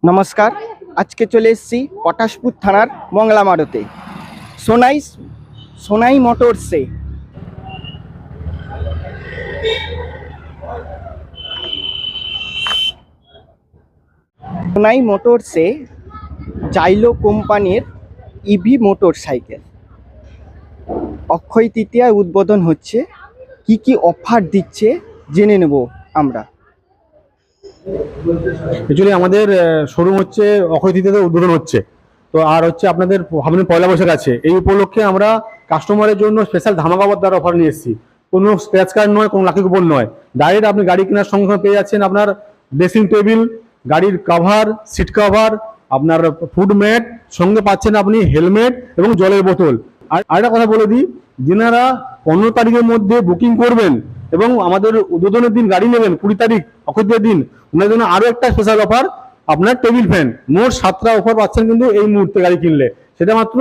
নমস্কার। আজকে চলে এসেছি পটাশপুর থানার মংলা মারুতে সোনাই সোনাই মোটরসে। সোনাই মোটরসে জাইলো কোম্পানির ইভি মোটর সাইকেল অক্ষয় তৃতীয়ায় উদ্বোধন হচ্ছে। কি কি অফার দিচ্ছে জেনে নেব আমরা। অ্যাকচুয়ালি আমাদের শোরুম হচ্ছে অক্ষয় তৃতীয়াতে উদ্বোধন হচ্ছে। তো আর হচ্ছে আপনাদের ভাবলেন পয়লা বৈশাখ আছে, এই উপলক্ষে আমরা কাস্টমারের জন্য স্পেশাল ধামাকা দেওয়ার অফার নিয়ে এসেছি। কোনো স্ক্র্যাচ কার্ড নয়, কোনো লাকি কুপন নয়, ডাইরেক্ট আপনি গাড়ি কেনার সঙ্গে সঙ্গে পেয়ে যাচ্ছেন আপনার ড্রেসিং টেবিল, গাড়ির কাভার, সিট কাভার, আপনার ফুড ম্যাট, সঙ্গে পাচ্ছেন আপনি হেলমেট এবং জলের বোতল। আর আরেকটা কথা বলে দিই, যেনারা 15 তারিখের মধ্যে বুকিং করবেন এবং আমাদের উদ্বোধনের দিন গাড়ি নেবেন 20 তারিখ অক্ষয় তৃতীয়ার দিন, ওনার জন্য আরো একটা স্পেশাল অফার, আপনার টেবিল ফ্যান। মোট 7টা অফার পাচ্ছেন কিন্তু এই মুহূর্তে গাড়ি কিনলে, সেটা মাত্র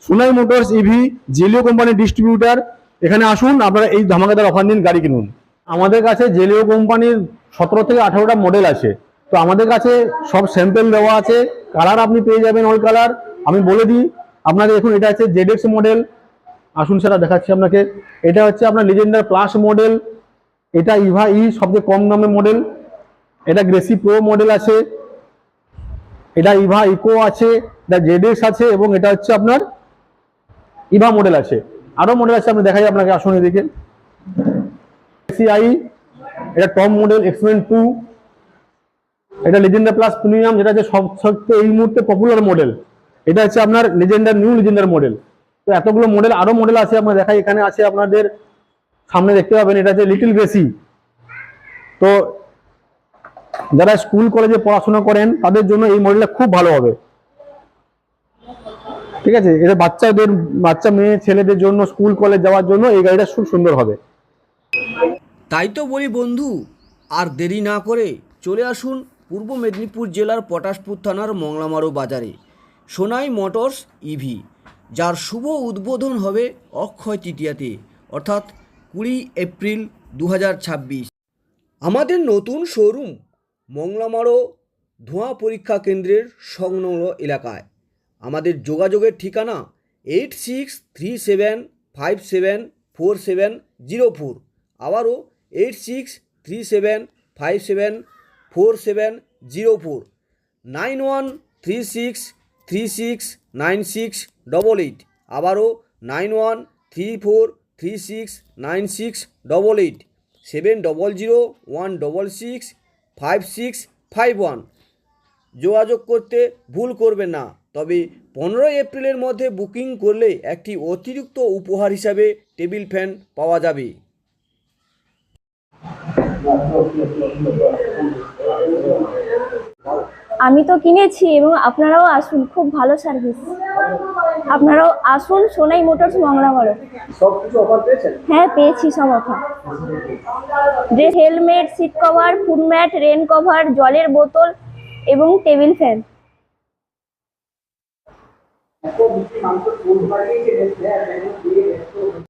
সোনাই মোটরস ইভি জেলিও কোম্পানির ডিস্ট্রিবিউটার। এখানে আসুন, আপনারা এই ধামাকাদার অফার নিন, গাড়ি কিনুন। আমাদের কাছে জেলিও কোম্পানির 17 থেকে 18টা মডেল আছে। তো আমাদের কাছে সব স্যাম্পেল দেওয়া আছে, কালার আপনি পেয়ে যাবেন অল কালার। আমি বলে দিই আপনাদের, এখন এটা হচ্ছে জেডএক্স মডেল, আসুন সেটা দেখাচ্ছি আপনাকে। এটা হচ্ছে আপনার লিজেন্ডার প্লাস মডেল, এটা ইভা ই সবচেয়ে কম দামের মডেল, এটা গ্রেসি প্রো মডেল আছে, এটা ইভা ইকো আছে, এটা জেডএক্স আছে, এবং এটা হচ্ছে আপনার ইভা মডেল আছে। আরো মডেল আছে, আমি দেখাই আপনাকে, আসুন এদিকে। সিআই, এটা টপ মডেল এক্সপেন 2, এটা লিজেন্ডার প্লাস প্রিমিয়াম, যেটা হচ্ছে সবচেয়ে এই মুহূর্তে পপুলার মডেল। এটা হচ্ছে আপনার লিজেন্ডার নিউ লিজেন্ডার মডেল। তো এতগুলো মডেল, আরো মডেল আছে, আমরা দেখাই। এখানে আছে আপনাদের সামনে দেখতে পাবেন, এটা হচ্ছে লিটল গ্রেসি। তো যারা স্কুল কলেজে পড়াশোনা করেন তাদের জন্য এই মডেলটা খুব ভালো হবে, ঠিক আছে। এটা বাচ্চা মেয়ে ছেলেদের জন্য স্কুল কলেজ যাওয়ার জন্য এই গাড়িটা খুব সুন্দর হবে। তাই তো বলি বন্ধু, আর দেরি না করে চলে আসুন পূর্ব মেদিনীপুর জেলার পটাশপুর থানার মংলামারু বাজারে সোনাই মোটরস ইভি, যার শুভ উদ্বোধন হবে অক্ষয় তৃতীয়াতে, অর্থাৎ 20 এপ্রিল 2026। আমাদের নতুন শোরুম মংলামারু ধোঁয়া পরীক্ষা কেন্দ্রের সংলগ্ন এলাকায়। আমাদের যোগাযোগের ঠিকানা 8637574704, আবারও 8637574704, 9136369688, আবারও 9134369688, 7001665651। যোগাযোগ করতে ভুল করবেন না। তবে 15 এপ্রিলের মধ্যে বুকিং করলে একটি অতিরিক্ত উপহার হিসাবে টেবিল ফ্যান পাওয়া যাবে। আমি তো কিনেছি এবং আপনারাও আসুন, খুব ভালো সার্ভিস। আপনারাও আসুন সোনাই মোটরস মংলামারু। হ্যাঁ, পেয়েছি সব offer. Dress, helmet, seat cover, food mat, rain cover, জলের বোতল এবং টেবিল ফ্যান।